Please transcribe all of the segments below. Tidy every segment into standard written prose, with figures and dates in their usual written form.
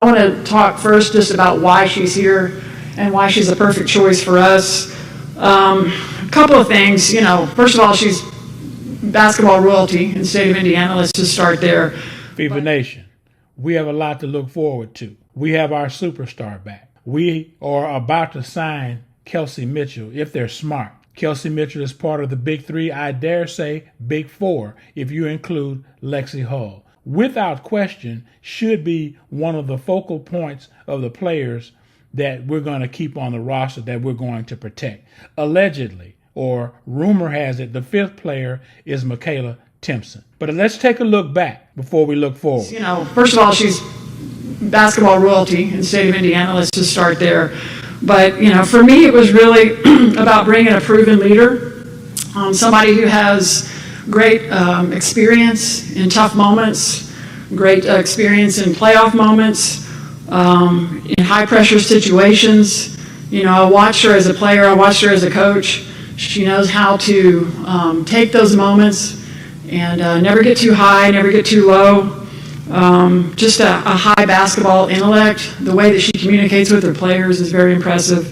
I want to talk first just about why she's here and why she's a perfect choice for us. A couple of things, first of all, she's basketball royalty in the state of Indiana. Let's just start there. Fever Nation, we have a lot to look forward to. We have our superstar back. We are about to sign Kelsey Mitchell if they're smart. Kelsey Mitchell is part of the Big Three, I dare say Big Four, if you include Lexi Hull. Without question, should be one of the focal points of the players that we're going to keep on the roster, that we're going to protect. Allegedly, or rumor has it, the fifth player is Michaela Timpson. But let's take a look back before we look forward. First of all, she's basketball royalty in the state of Indiana. Let's just start there. But, for me, it was really about bringing a proven leader, somebody who has great experience in tough moments, great experience in playoff moments, in high-pressure situations. I watched her as a player. I watched her as a coach. She knows how to take those moments and never get too high, never get too low. Just a high basketball intellect. The way that she communicates with her players is very impressive.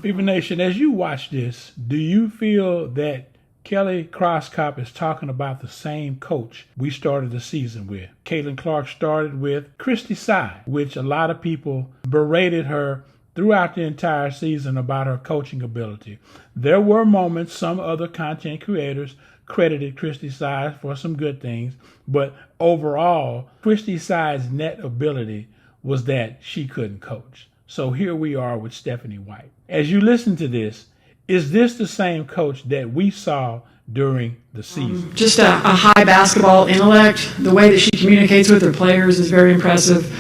Fever Nation, as you watch this, do you feel that Kelly Crosskop is talking about the same coach we started the season with? Caitlinclark started with Christy Sy, which a lot of people berated her throughout the entire season about her coaching ability. There were moments some other content creators credited Christy Sy for some good things, but overall, Christy Sy's net ability was that she couldn't coach. So here we are with Stephanie White. As you listen to this, is this the same coach that we saw during the season? Just a high basketball intellect. The way that she communicates with her players is very impressive.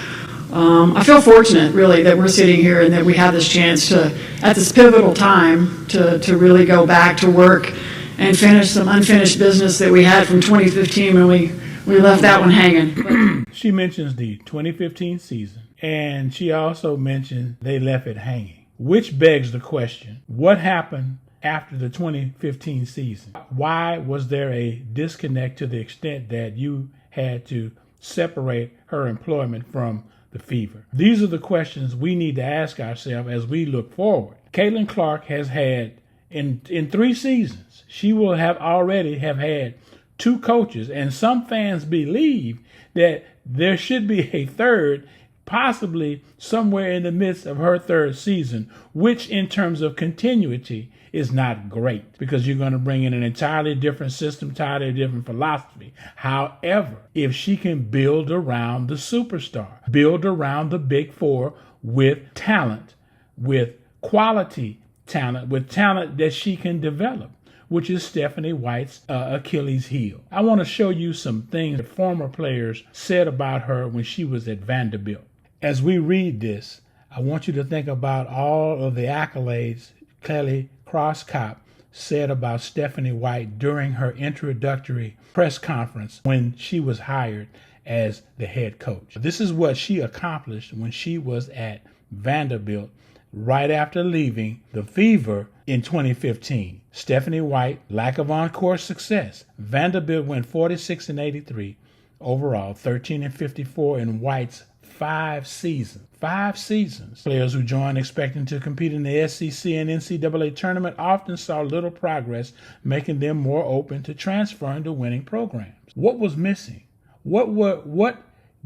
I feel fortunate, really, that we're sitting here and that we have this chance to, at this pivotal time, to really go back to work and finish some unfinished business that we had from 2015 when we left that one hanging. She mentions the 2015 season, and she also mentioned they left it hanging. Which begs the question, what happened after the 2015 season? Why was there a disconnect to the extent that you had to separate her employment from the Fever? These are the questions we need to ask ourselves as we look forward. Caitlinclark has had, in 3 seasons, she will have already have had 2 coaches, and some fans believe that there should be a third, possibly somewhere in the midst of her 3rd season, which in terms of continuity is not great because you're going to bring in an entirely different system, entirely different philosophy. However, if she can build around the superstar, build around the Big Four with talent, with quality talent, with talent that she can develop, which is Stephanie White's Achilles heel. I want to show you some things that former players said about her when she was at Vanderbilt. As we read this, I want you to think about all of the accolades Kelly Crosskop said about Stephanie White during her introductory press conference when she was hired as the head coach. This is what she accomplished when she was at Vanderbilt right after leaving the Fever in 2015. Stephanie White, lack of on-court success. Vanderbilt went 46-83 overall, 13-54 in White's 5 seasons. 5 seasons. Players who joined expecting to compete in the SEC and NCAA tournament often saw little progress, making them more open to transferring to winning programs. What was missing? What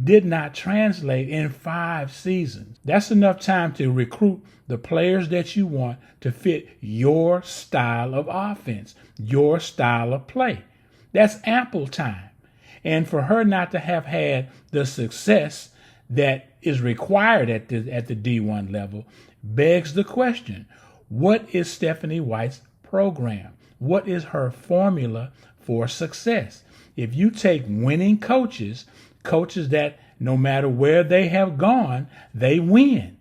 did not translate in 5 seasons? That's enough time to recruit the players that you want to fit your style of offense, your style of play. That's ample time. And for her not to have had the success that is required at the D1 level begs the question, what is Stephanie White's program? What is her formula for success? If you take winning coaches that no matter where they have gone, they win.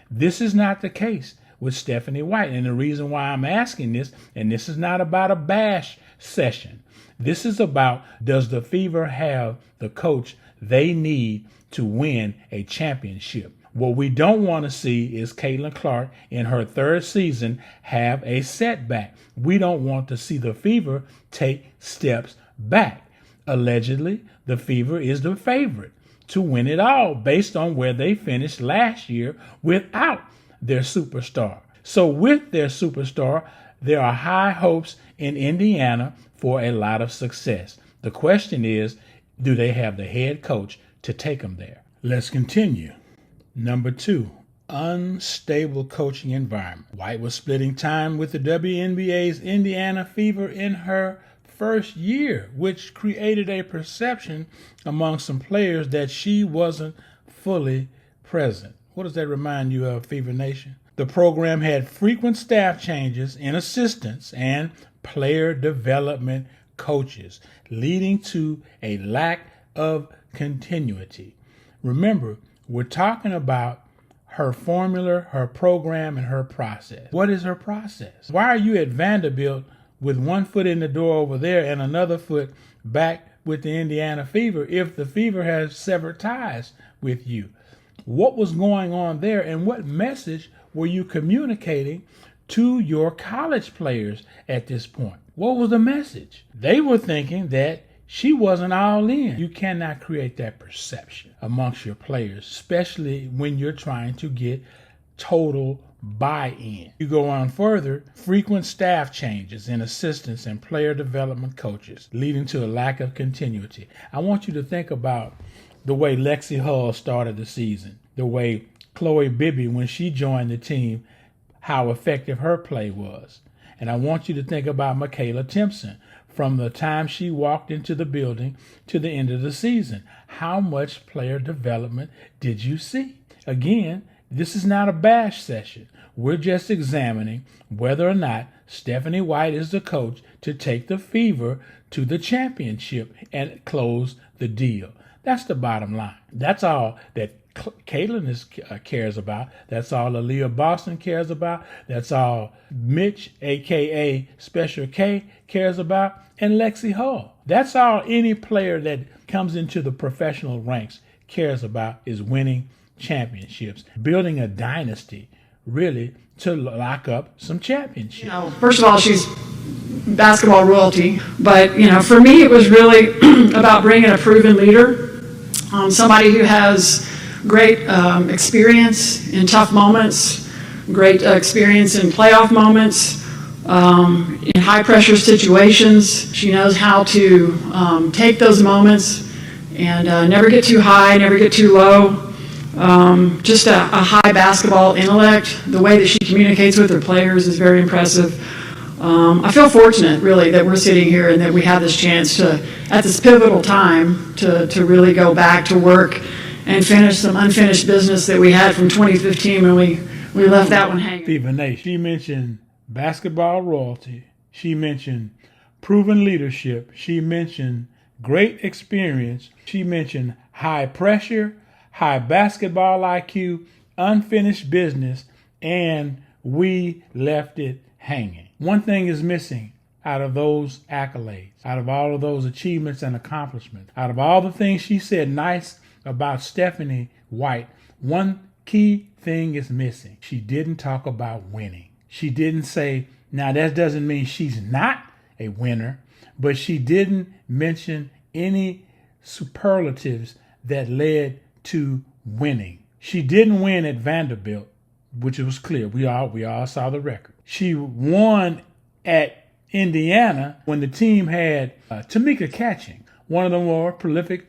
This is not the case with Stephanie White. And the reason why I'm asking this, and this is not about a bash session, this is about, does the Fever have the coach they need to win a championship? What we don't want to see is Caitlinclark in her 3rd season have a setback. We don't want to see the Fever take steps back. Allegedly, the Fever is the favorite to win it all based on where they finished last year without their superstar. So with their superstar, there are high hopes in Indiana for a lot of success. The question is, do they have the head coach to take them there? Let's continue. Number 2, unstable coaching environment. White was splitting time with the WNBA's Indiana Fever in her first year, which created a perception among some players that she wasn't fully present. What does that remind you of, Fever Nation? The program had frequent staff changes in assistants and player development coaches, leading to a lack of continuity. Remember, we're talking about her formula, her program, and her process. What is her process? Why are you at Vanderbilt with one foot in the door over there and another foot back with the Indiana Fever if the Fever has severed ties with you? What was going on there, and what message were you communicating to your college players at this point? What was the message? They were thinking that she wasn't all in. You cannot create that perception amongst your players, especially when you're trying to get total buy-in. You go on further, frequent staff changes in assistants and player development coaches, leading to a lack of continuity. I want you to think about the way Lexi Hull started the season, the way Chloe Bibby, when she joined the team, how effective her play was. And I want you to think about Michaela Timpson from the time she walked into the building to the end of the season. How much player development did you see? Again, this is not a bash session. We're just examining whether or not Stephanie White is the coach to take the Fever to the championship and close the deal. That's the bottom line. That's all that Caitlin cares about. That's all Aaliyah Boston cares about. That's all Mitch, a.k.a. Special K, cares about, and Lexi Hull. That's all any player that comes into the professional ranks cares about, is winning championships, building a dynasty, really, to lock up some championships. You know, first of all, she's basketball royalty, but, you know, for me, it was really about bringing a proven leader, somebody who has great experience in tough moments, great experience in playoff moments, in high-pressure situations. She knows how to take those moments and never get too high, never get too low. Just a high basketball intellect. The way that she communicates with her players is very impressive. I feel fortunate, really, that we're sitting here and that we have this chance to, at this pivotal time, to really go back to work and finish some unfinished business that we had from 2015 when we left that one hanging. Fever Nation. She mentioned basketball royalty. She mentioned proven leadership. She mentioned great experience. She mentioned high pressure, high basketball IQ, unfinished business, and we left it hanging. One thing is missing out of those accolades, out of all of those achievements and accomplishments, out of all the things she said nice about Stephanie White, one key thing is missing. She didn't talk about winning. She didn't say, now that doesn't mean she's not a winner, but she didn't mention any superlatives that led to winning. She didn't win at Vanderbilt, which was clear. We all saw the record. She won at Indiana when the team had Tamika Catching, one of the more prolific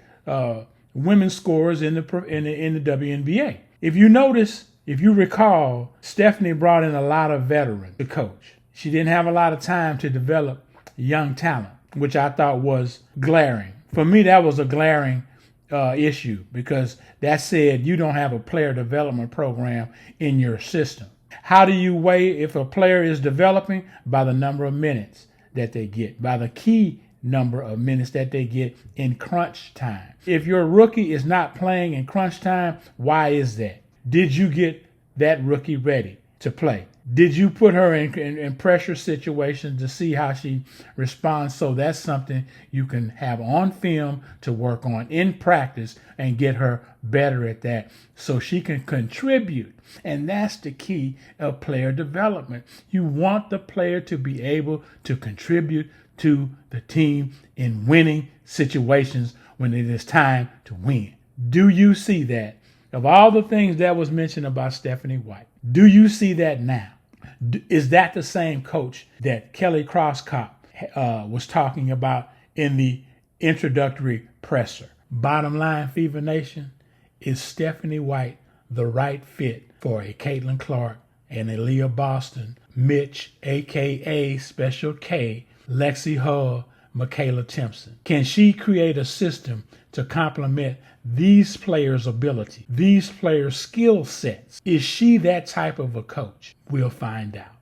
women scorers in the WNBA. If you notice, if you recall, Stephanie brought in a lot of veterans to coach. She didn't have a lot of time to develop young talent, which I thought was glaring. For me, that was a glaring issue, because that said you don't have a player development program in your system. How do you weigh if a player is developing? By the number of minutes that they get, by the key number of minutes that they get in crunch time. If your rookie is not playing in crunch time, why is that? Did you get that rookie ready to play? Did you put her in pressure situations to see how she responds? So that's something you can have on film to work on in practice and get her better at that so she can contribute. And that's the key of player development. You want the player to be able to contribute to the team in winning situations when it is time to win. Do you see that? Of all the things that was mentioned about Stephanie White, do you see that now? Is that the same coach that Kelly Croscott was talking about in the introductory presser? Bottom line, Fever Nation, is Stephanie White the right fit for a Caitlin Clark and a Leah Boston, Mitch, a.k.a. Special K, Lexi Hull, Michaela Timpson? Can she create a system to complement these players' ability, these players' skill sets? Is she that type of a coach? We'll find out.